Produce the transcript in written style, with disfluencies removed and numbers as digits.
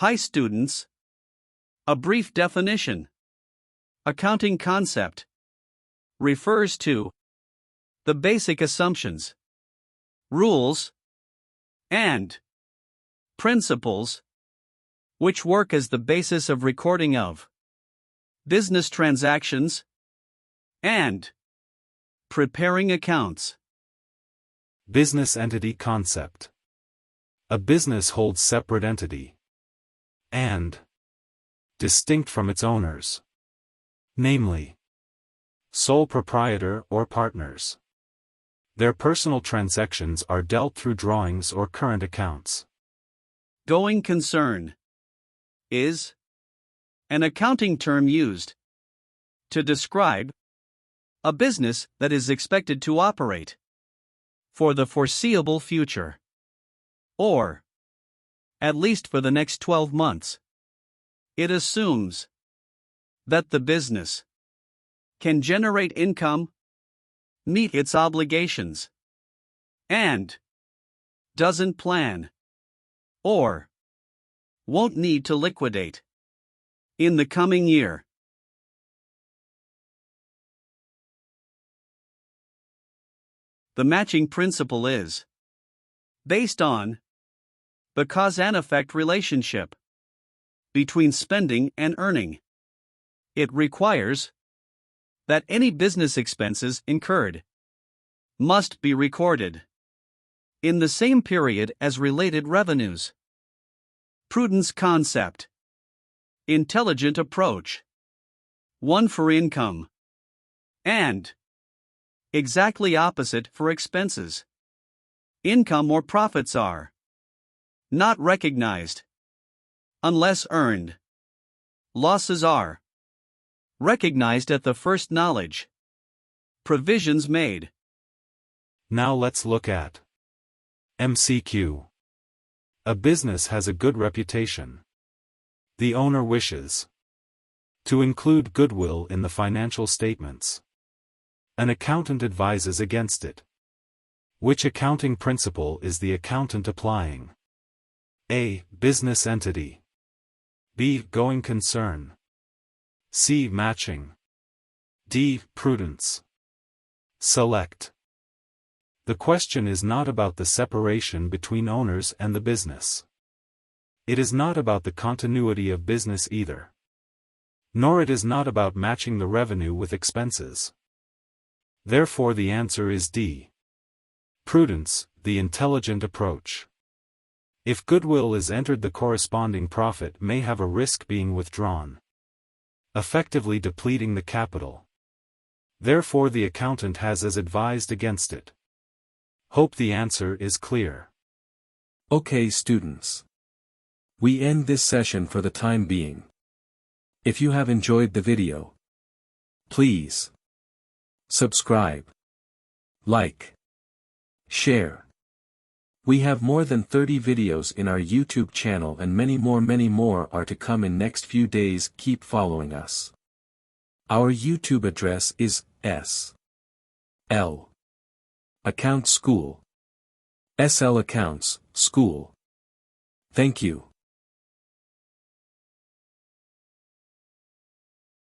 Hi students. A brief definition. Accounting concept refers to the basic assumptions, rules, and principles which work as the basis of recording of business transactions and preparing accounts. Business entity concept. A business holds separate entity and distinct from its owners, namely sole proprietor or partners. Their personal transactions are dealt through drawings or current accounts. Going concern is an accounting term used to describe a business that is expected to operate for the foreseeable future, or at least for the next 12 months. It assumes that the business can generate income, meet its obligations, and doesn't plan or won't need to liquidate in the coming year. The matching principle is based on the cause and effect relationship between spending and earning. It requires that any business expenses incurred must be recorded in the same period as related revenues. Prudence Concept. Intelligent approach. One for income and exactly opposite for expenses. Income or profits are not recognized unless earned. Losses are recognized at the first knowledge. Provisions made. Now let's look at MCQ. A business has a good reputation. The owner wishes to include goodwill in the financial statements. An accountant advises against it. Which accounting principle is the accountant applying? A. Business entity. B. Going concern. C. Matching. D. Prudence. Select. The question is not about the separation between owners and the business. It is not about the continuity of business either. Nor it is not about matching the revenue with expenses. Therefore the answer is D. Prudence, the intelligent approach. If goodwill is entered, the corresponding profit may have a risk being withdrawn, effectively depleting the capital. Therefore the accountant has as advised against it. Hope the answer is clear. Okay students. We end this session for the time being. If you have enjoyed the video, please subscribe, like, share. We have more than 30 videos in our YouTube channel and many more are to come in next few days. Keep following us. Our YouTube address is SL Accounts School. SL Accounts School. Thank you.